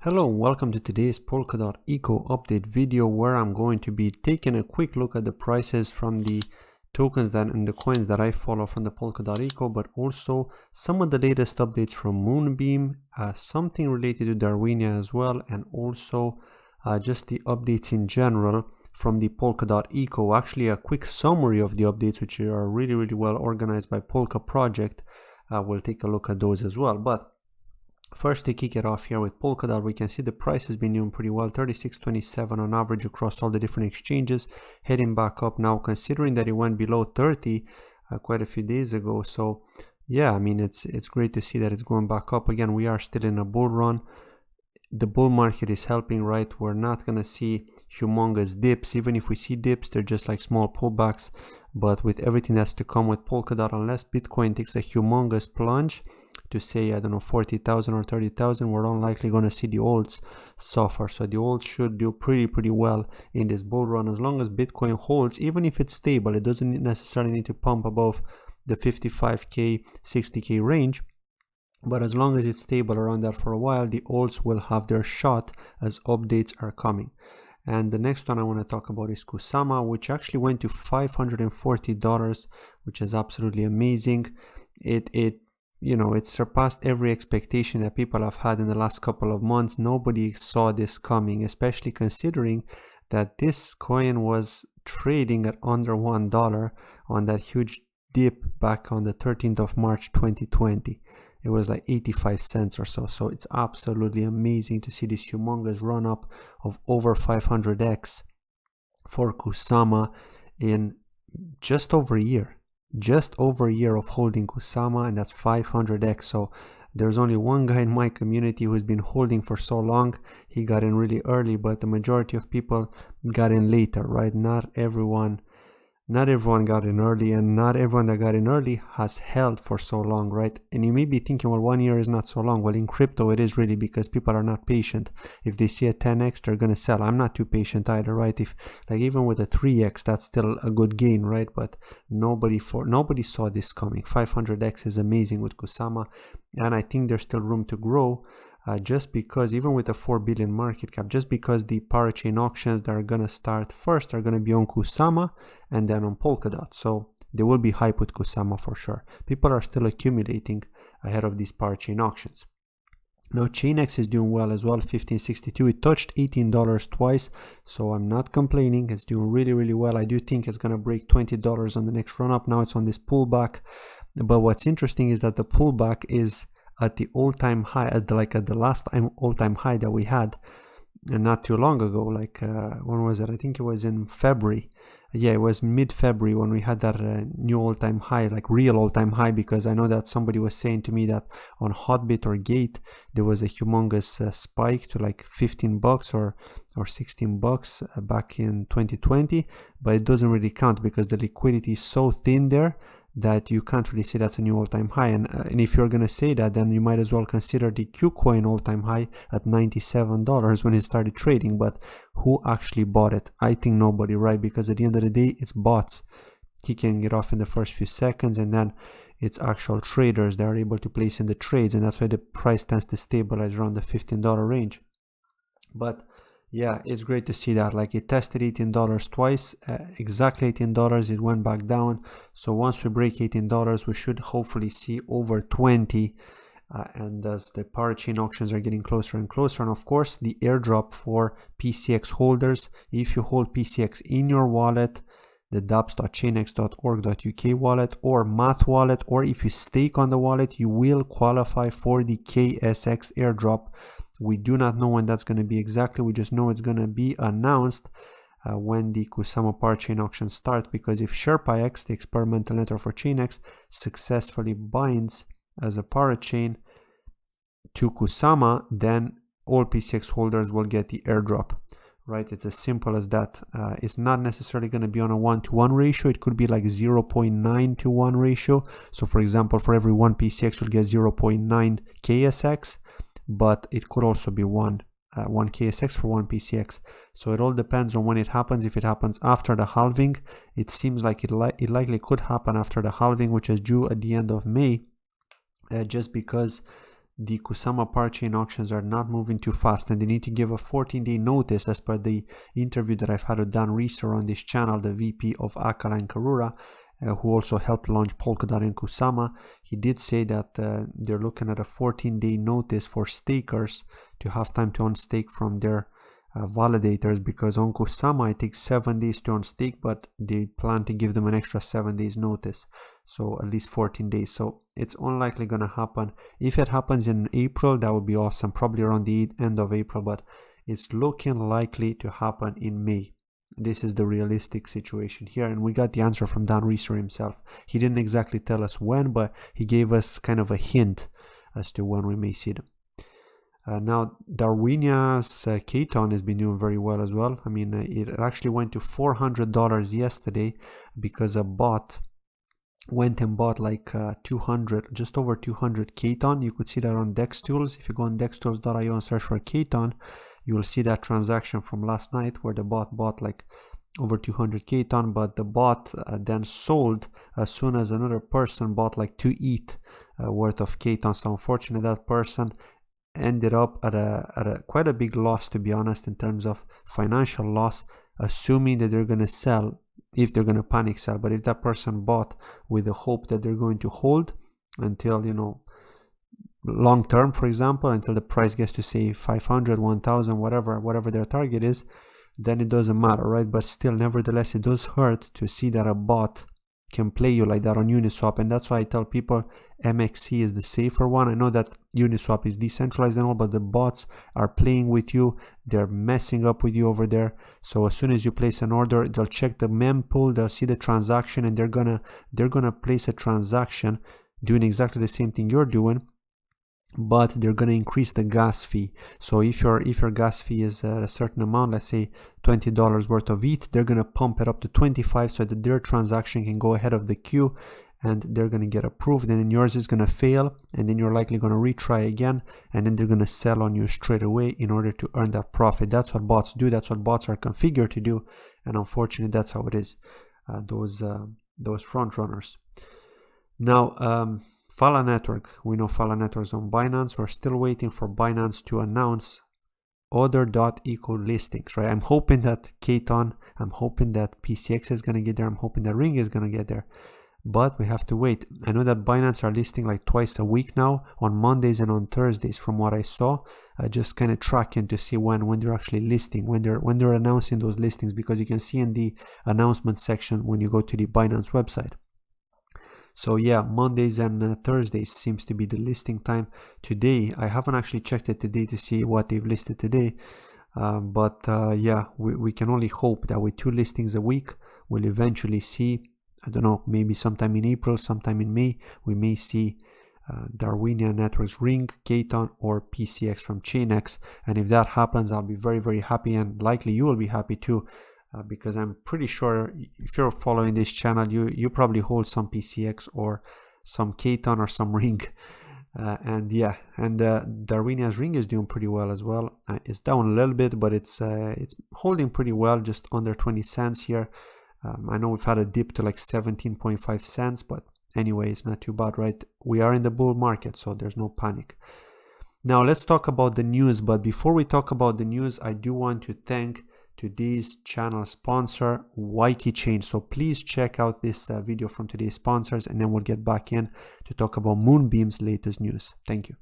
Hello and welcome to today's Polkadot Eco update video, where I'm going to be taking a quick look at the prices from the tokens and the coins that I follow from the Polkadot Eco, but also some of the latest updates from Moonbeam, something related to Darwinia as well, and also just the updates in general from the Polkadot Eco. Actually, a quick summary of the updates, which are really well organized by PolkaProject. We'll take a look at those as well. But first, to kick it off here with Polkadot, we can see the price has been doing pretty well, 36.27 on average across all the different exchanges, heading back up now, considering that it went below 30 quite a few days ago. So yeah, I mean, it's great to see that it's going back up again. We are still in a bull run. The bull market is helping, right? We're not gonna see humongous dips. Even if we see dips, they're just like small pullbacks. But with everything that's to come with Polkadot, unless Bitcoin takes a humongous plunge to say, I don't know, 40,000 or 30,000, we're unlikely going to see the alts suffer. So the alts should do pretty well in this bull run, as long as Bitcoin holds. Even if it's stable, it doesn't necessarily need to pump above the 55k 60k range, but as long as it's stable around that for a while, the alts will have their shot as updates are coming. And the next one I want to talk about is Kusama, which actually went to $540, which is absolutely amazing. It surpassed every expectation that people have had in the last couple of months. Nobody saw this coming, especially considering that this coin was trading at under $1 on that huge dip back on the 13th of March 2020. It was like 85 cents or so. So it's absolutely amazing to see this humongous run up of over 500x for Kusama in just over a year. Just over a year of holding Kusama, and that's 500x. So there's only one guy in my community who's been holding for so long. He got in really early, but the majority of people got in later, right? Not everyone got in early, and not everyone that got in early has held for so long, right? And you may be thinking, well, 1 year is not so long. Well, in crypto it is, really, because people are not patient. If they see a 10x, they're gonna sell. I'm not too patient either, right? If like even with a 3x, that's still a good gain, right? But nobody saw this coming. 500x is amazing with Kusama, and I think there's still room to grow. Just because even with a 4 billion market cap, just because the parachain auctions that are going to start first are going to be on Kusama and then on Polkadot. So there will be hype with Kusama for sure. People are still accumulating ahead of these parachain auctions. Now Chainx is doing well as well, 15.62. It touched $18 twice, so I'm not complaining. It's doing really well. I do think it's going to break $20 on the next run up. Now it's on this pullback, but what's interesting is that the pullback is at the all-time high, at the last time all-time high that we had, and not too long ago. Like when was it? I think it was in February. Yeah, it was mid-February when we had that new all-time high, like real all-time high, because I know that somebody was saying to me that on Hotbit or Gate there was a humongous spike to like $15 or $16 back in 2020, but it doesn't really count because the liquidity is so thin there that you can't really say that's a new all-time high. And if you're gonna say that, then you might as well consider the KuCoin all-time high at $97 when it started trading. But who actually bought it? I think nobody, right? Because at the end of the day, it's bots kicking it off in the first few seconds, and then it's actual traders that are able to place in the trades, and that's why the price tends to stabilize around the $15 range. But yeah, it's great to see that. Like, it tested $18 twice, exactly $18. It went back down. So once we break $18, we should hopefully see over 20. And as the parachain auctions are getting closer and closer, and of course the airdrop for PCX holders, if you hold PCX in your wallet, the dapps.chainx.org.uk wallet or Math wallet, or if you stake on the wallet, you will qualify for the KSX airdrop. We do not know when that's going to be exactly. We just know it's going to be announced when the Kusama parachain auction starts, because if SherpaX, the experimental network for Chainx, successfully binds as a parachain to Kusama, then all PCX holders will get the airdrop, right? It's as simple as that. It's not necessarily going to be on a 1-to-1 ratio. It could be like 0.9 to 1 ratio. So for example, for every 1 PCX, you'll get 0.9 KSX. But it could also be one KSX for 1 PCX. So it all depends on when it happens. If it happens after the halving, it seems like it likely could happen after the halving, which is due at the end of May, just because the Kusama parachain auctions are not moving too fast, and they need to give a 14-day notice, as per the interview that I've had with Dan Reeser on this channel, the VP of Akala and Karura, who also helped launch Polkadot and Kusama. He did say that they're looking at a 14-day notice for stakers to have time to unstake from their validators, because on Kusama it takes 7 days to unstake, but they plan to give them an extra 7 days notice, so at least 14 days. So it's unlikely going to happen. If it happens in April, that would be awesome, probably around the end of April, but it's looking likely to happen in May. This is the realistic situation here, and we got the answer from Dan Reeser himself. He didn't exactly tell us when, but he gave us kind of a hint as to when we may see them. Now, Darwinia's KTON has been doing very well as well. I mean, it actually went to $400 yesterday because a bot went and bought like 200, just over 200 KTON. You could see that on DEX Tools. If you go on dextools.io and search for KTON, you will see that transaction from last night where the bot bought like over 200 KTON, but the bot then sold as soon as another person bought like 2 ETH worth of KTON. So unfortunately, that person ended up at a quite a big loss, to be honest, in terms of financial loss, assuming that they're going to sell, if they're going to panic sell. But if that person bought with the hope that they're going to hold until, you know, long term, for example, until the price gets to say 500, 1000, whatever their target is, then it doesn't matter, right? But still, nevertheless, it does hurt to see that a bot can play you like that on Uniswap. And that's why I tell people MXC is the safer one. I know that Uniswap is decentralized and all, but the bots are playing with you. They're messing up with you over there. So as soon as you place an order, they'll check the mempool, they'll see the transaction, and they're gonna place a transaction doing exactly the same thing you're doing, but they're going to increase the gas fee. So if your gas fee is a certain amount, let's say $20 worth of ETH, they're going to pump it up to 25 so that their transaction can go ahead of the queue and they're going to get approved, and then yours is going to fail, and then you're likely going to retry again, and then they're going to sell on you straight away in order to earn that profit. That's what bots do. That's what bots are configured to do, and unfortunately that's how it is, those front runners. Now, Phala Network, we know Phala Network is on Binance. We're still waiting for Binance to announce other .eco listings, right? I'm hoping that KTON, I'm hoping that PCX is going to get there, I'm hoping that Ring is going to get there, but we have to wait. I know that Binance are listing like twice a week now, on Mondays and on Thursdays, from what I saw. Just kind of tracking to see when they're actually listing, when they're announcing those listings, because you can see in the announcement section when you go to the Binance website. So yeah, Mondays and Thursdays seems to be the listing time. Today, I haven't actually checked it today to see what they've listed today. But yeah, we can only hope that with 2 listings a week, we'll eventually see, I don't know, maybe sometime in April, sometime in May, we may see Darwinia Networks Ring, KTON, or PCX from Chainx. And if that happens, I'll be very, very happy, and likely you will be happy too. Because I'm pretty sure if you're following this channel, you probably hold some PCX or some KTON or some Ring. And yeah, and Darwinia's Ring is doing pretty well as well. It's down a little bit, but it's holding pretty well, just under 20 cents here. I know we've had a dip to like 17.5 cents, but anyway, it's not too bad, right? We are in the bull market, so there's no panic. Now let's talk about the news. But before we talk about the news, I do want to thank today's channel sponsor, Waykichain. So please check out this video from today's sponsors, and then we'll get back in to talk about Moonbeam's latest news. Thank you.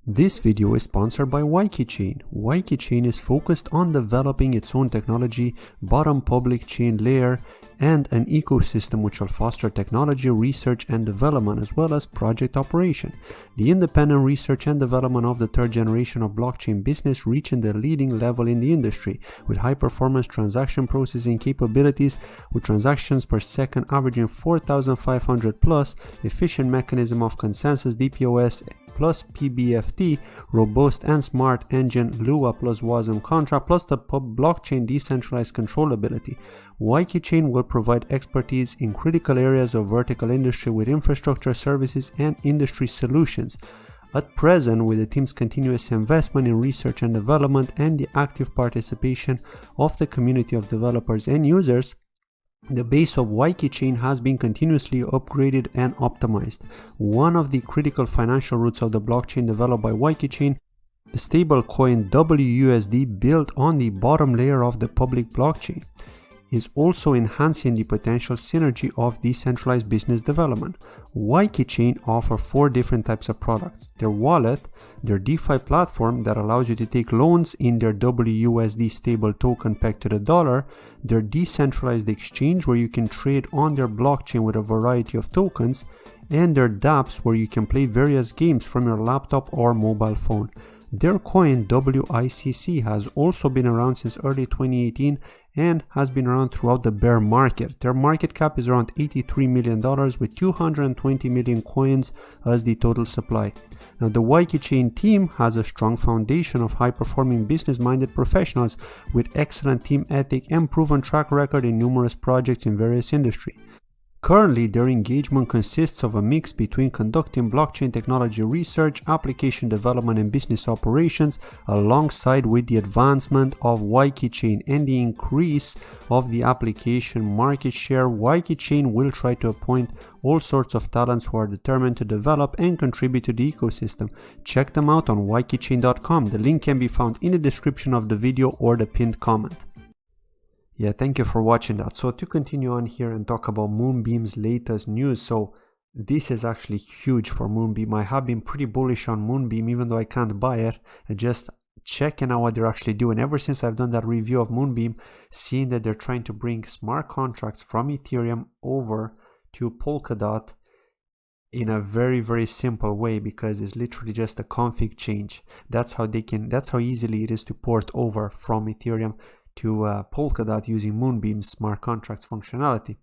This video is sponsored by Waykichain. Waykichain is focused on developing its own technology, bottom public chain layer, and an ecosystem which will foster technology, research and development, as well as project operation. The independent research and development of the 3rd generation of blockchain business reaching the leading level in the industry, with high performance transaction processing capabilities, with transactions per second averaging 4,500 plus, efficient mechanism of consensus DPoS plus PBFT, robust and smart engine, Lua plus WASM contract, plus the blockchain decentralized controllability. Waykichain will provide expertise in critical areas of vertical industry with infrastructure services and industry solutions. At present, with the team's continuous investment in research and development and the active participation of the community of developers and users, The base of Waykichain has been continuously upgraded and optimized. One of the critical financial roots of the blockchain developed by Waykichain, the stablecoin WUSD built on the bottom layer of the public blockchain, is also enhancing the potential synergy of decentralized business development. Waykichain offers 4 different types of products: their wallet, their DeFi platform that allows you to take loans in their WUSD stable token pegged to the dollar, their decentralized exchange where you can trade on their blockchain with a variety of tokens, and their dApps where you can play various games from your laptop or mobile phone. Their coin WICC has also been around since early 2018 and has been around throughout the bear market. Their market cap is around $83 million with 220 million coins as the total supply. Now, the Waykichain team has a strong foundation of high-performing business-minded professionals with excellent team ethic and proven track record in numerous projects in various industries. Currently, their engagement consists of a mix between conducting blockchain technology research, application development, and business operations, alongside with the advancement of Waykichain and the increase of the application market share. Waykichain will try to appoint all sorts of talents who are determined to develop and contribute to the ecosystem. Check them out on waykichain.com. The link can be found in the description of the video or the pinned comment. Yeah, thank you for watching that. So to continue on here and talk about Moonbeam's latest news. So this is actually huge for Moonbeam. I have been pretty bullish on Moonbeam, even though I can't buy it. Just checking out what they're actually doing. Ever since I've done that review of Moonbeam, seeing that they're trying to bring smart contracts from Ethereum over to Polkadot in a very, very simple way, because it's literally just a config change. That's how easily it is to port over from Ethereum to Polkadot using Moonbeam's smart contracts functionality.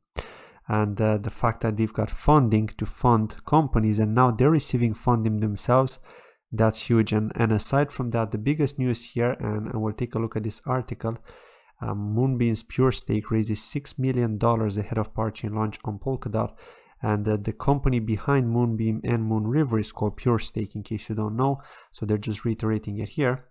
And the fact that they've got funding to fund companies and now they're receiving funding themselves, that's huge. And aside from that, the biggest news here, and we'll take a look at this article, Moonbeam's Pure Stake raises $6 million ahead of Parachain launch on Polkadot. And the company behind Moonbeam and Moonriver is called Pure Stake, in case you don't know. So they're just reiterating it here.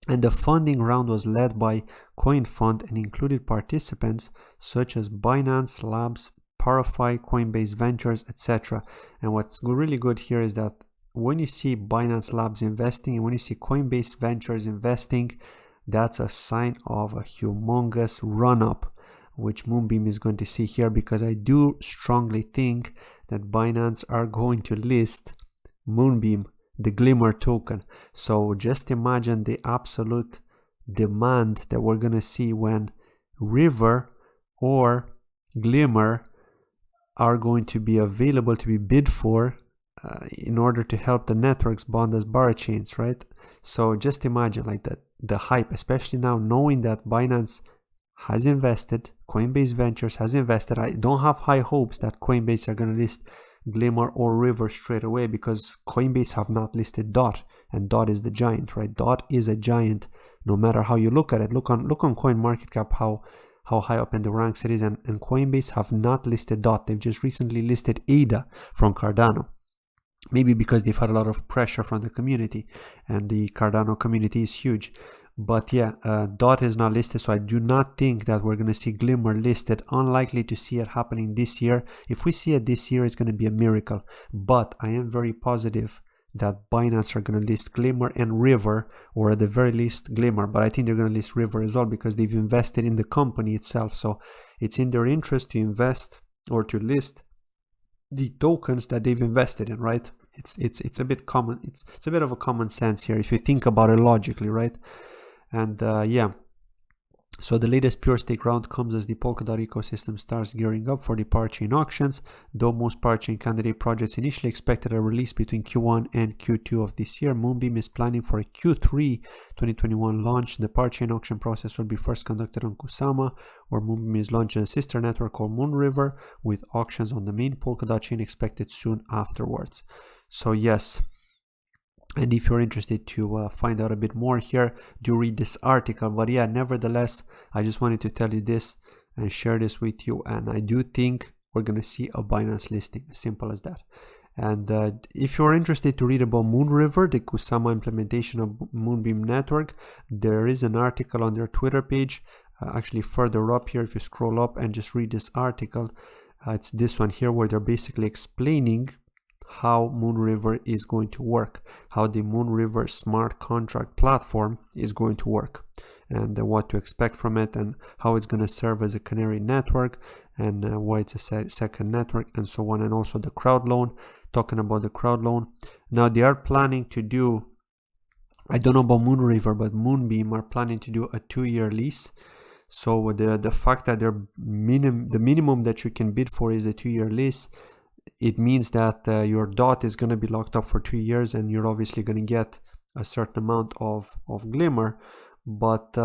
And the funding round was led by CoinFund and included participants such as Binance Labs, Parafy, Coinbase Ventures, etc. And what's really good here is that when you see Binance Labs investing and when you see Coinbase Ventures investing, that's a sign of a humongous run-up, which Moonbeam is going to see here, because I do strongly think that Binance are going to list Moonbeam, the Glimmer token. So just imagine the absolute demand that we're gonna see when River or Glimmer are going to be available to be bid for in order to help the networks bond as parachains, right? So just imagine like that, the hype, especially now knowing that Binance has invested, Coinbase Ventures has invested. I don't have high hopes that Coinbase are going to list Glimmer or River straight away, because Coinbase have not listed DOT, and DOT is the giant, right? DOT is a giant no matter how you look at it. Look on CoinMarketCap how high up in the ranks it is, and Coinbase have not listed DOT. They've just recently listed ADA from Cardano, maybe because they've had a lot of pressure from the community, and the Cardano community is huge. But yeah, DOT is not listed, so I do not think that we're going to see Glimmer listed. Unlikely to see it happening this year. If we see it this year, it's going to be a miracle. But I am very positive that Binance are going to list Glimmer and River, or at the very least Glimmer. But I think they're going to list River as well, because they've invested in the company itself. So it's in their interest to invest or to list the tokens that they've invested in, right? It's a bit common. It's a bit of a common sense here if you think about it logically, right? And yeah, so the latest Pure Stake round comes as the Polkadot ecosystem starts gearing up for the Parachain auctions. Though most Parachain candidate projects initially expected a release between Q1 and Q2 of this year, Moonbeam is planning for a Q3 2021 launch. The Parachain auction process will be first conducted on Kusama, where Moonbeam is launching a sister network called Moonriver, with auctions on the main Polkadot chain expected soon afterwards. So yes. And if you're interested to find out a bit more here, do read this article. But yeah, nevertheless, I just wanted to tell you this and share this with you. And I do think we're going to see a Binance listing, as simple as that. And if you're interested to read about Moonriver, the Kusama implementation of Moonbeam Network, there is an article on their Twitter page. actually further up here, if you scroll up and just read this article, it's this one here where they're basically explaining how Moonriver is going to work, how the Moonriver smart contract platform is going to work, and what to expect from it, and how it's going to serve as a canary network, and why it's a second network, and so on. And also the crowd loan, talking about the crowd loan. Now they are planning to do, I don't know about Moonriver, but Moonbeam are planning to do a 2-year lease. So the fact that the minimum that you can bid for is a 2-year lease, it means that your DOT is going to be locked up for 2 years, and you're obviously going to get a certain amount of glimmer. But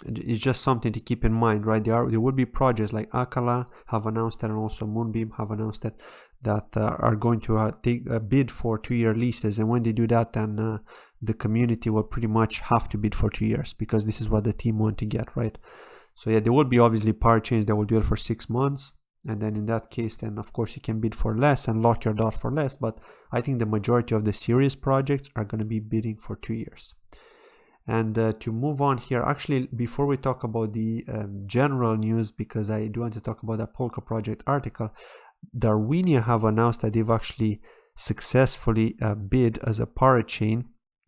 it's just something to keep in mind, right? There will be projects like Akala have announced it, and also Moonbeam have announced it, that are going to take a bid for 2-year leases. And when they do that, then the community will pretty much have to bid for 2 years, because this is what the team want to get, right? So yeah, there will be obviously parachains that will do it for 6 months, and then in that case, then of course you can bid for less and lock your DOT for less. But I think the majority of the serious projects are going to be bidding for 2 years. And to move on here, actually, before we talk about the general news, because I do want to talk about that PolkaProject article, Darwinia have announced that they've actually successfully bid as a parachain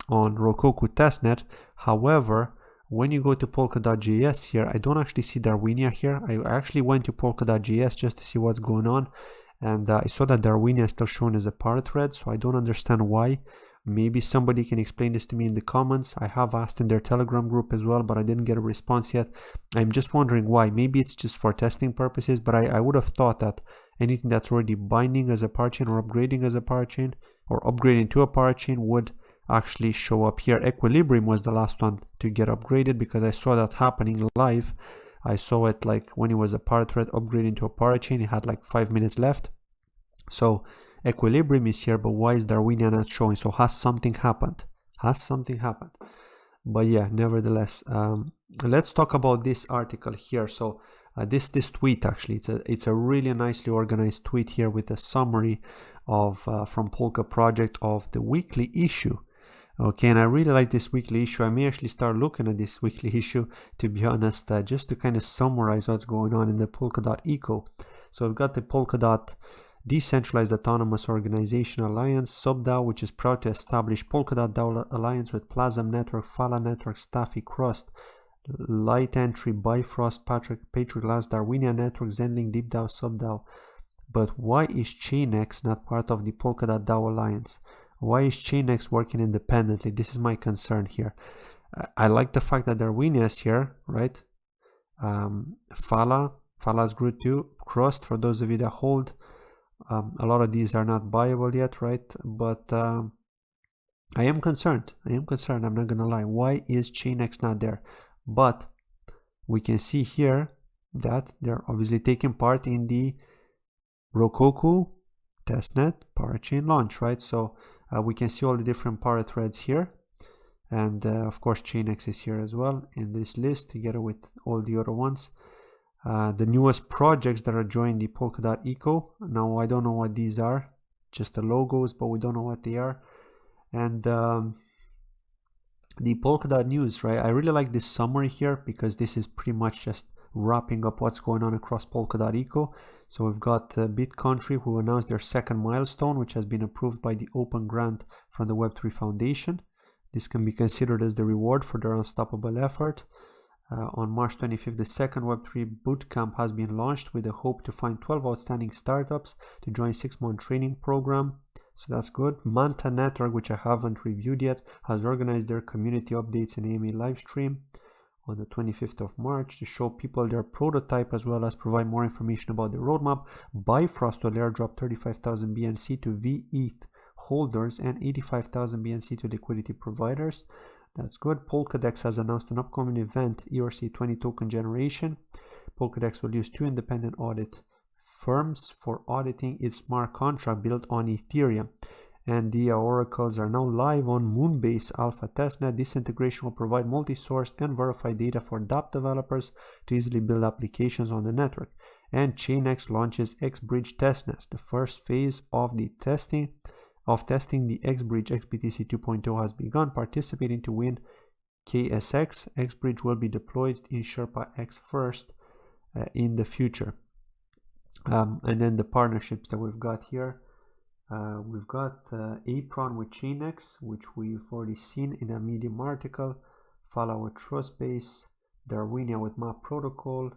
on Rokoku testnet. However, when you go to Polka.js here, I don't actually see Darwinia here. I actually went to Polka.js just to see what's going on, and I saw that Darwinia is still shown as a parathread, so I don't understand why. Maybe somebody can explain this to me in the comments. I have asked in their Telegram group as well, but I didn't get a response yet. I'm just wondering why. Maybe it's just for testing purposes, but I would have thought that anything that's already binding as a parachain or upgrading as a parachain or upgrading to a parachain would actually show up here. Equilibrium was the last one to get upgraded, because I saw that happening live. I saw it like when it was a parathread upgrading to a parachain, it had like 5 minutes left. So Equilibrium is here, but why is Darwinia not showing? So has something happened? Has something happened? But yeah, nevertheless, let's talk about this article here. So this tweet, actually, it's a really nicely organized tweet here with a summary of from PolkaProject of the weekly issue. Okay, and I really like this weekly issue. I may actually start looking at this weekly issue, to be honest, just to kind of summarize what's going on in the Polkadot Eco. So we've got the Polkadot Decentralized Autonomous Organization Alliance, SubDAO, which is proud to establish Polkadot DAO Alliance with Plasm Network, Phala Network, Staffy Crust, Light Entry, Bifrost, Patrick Glass, Darwinia Network, Zenlink, DeepDAO, SubDAO. But why is Chainx not part of the Polkadot DAO Alliance? Why is Chainx working independently? This is my concern here. I like the fact that Darwinia is here, right? Phala's good too. Crust, for those of you that hold. A lot of these are not buyable yet, right? But I am concerned. I'm not gonna lie. Why is Chainx not there? But we can see here that they're obviously taking part in the Rokoku testnet parachain launch, right? So we can see all the different parathreads here, and of course Chainx is here as well in this list together with all the other ones. The newest projects that are joining the Polkadot Eco. Now I don't know what these are, just the logos, but we don't know what they are. And the Polkadot news, right? I really like this summary here, because this is pretty much just wrapping up what's going on across Polkadot Eco. So we've got BitCountry, who announced their second milestone, which has been approved by the Open Grant from the Web3 Foundation. This can be considered as the reward for their unstoppable effort. On March 25th, the second Web3 Bootcamp has been launched with the hope to find 12 outstanding startups to join 6-month training program. So that's good. Manta Network, which I haven't reviewed yet, has organized their community updates and AMA live stream on the 25th of March to show people their prototype, as well as provide more information about the roadmap. Bifrost will airdrop 35,000 BNC to VETH holders and 85,000 BNC to liquidity providers. That's good. Polkadex has announced an upcoming event, ERC20 token generation. Polkadex will use 2 independent audit firms for auditing its smart contract built on Ethereum. And the oracles are now live on Moonbase Alpha testnet. This integration will provide multi-sourced and verified data for dApp developers to easily build applications on the network. And Chainx launches XBridge testnet. The first phase of the testing the XBridge XBTC 2.0 has begun. Participating to win KSX X-Bridge will be deployed in Sherpa X first in the future. And then the partnerships that we've got here. We've got Apron with ChainX, which we've already seen in a Medium article. Follow with Trustbase, Darwinia with Map Protocol.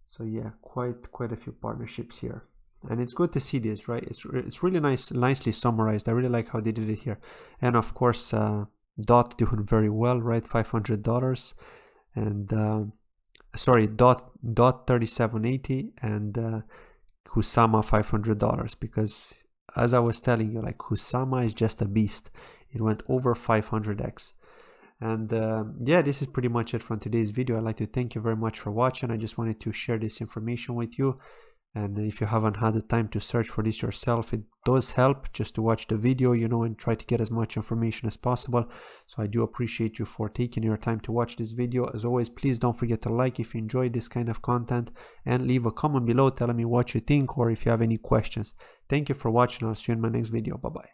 So yeah, quite a few partnerships here, and it's good to see this, right? It's really nicely summarized. I really like how they did it here. And of course, DOT doing very well, right? $500, and sorry, DOT 3780 and Kusama $500, because as I was telling you, like, Kusama is just a beast. It went over 500x. And yeah, this is pretty much it from today's video. I'd like to thank you very much for watching. I just wanted to share this information with you. And if you haven't had the time to search for this yourself, it does help just to watch the video, you know, and try to get as much information as possible. So I do appreciate you for taking your time to watch this video. As always, please don't forget to like if you enjoyed this kind of content, and leave a comment below telling me what you think or if you have any questions. Thank you for watching. I'll see you in my next video. Bye bye.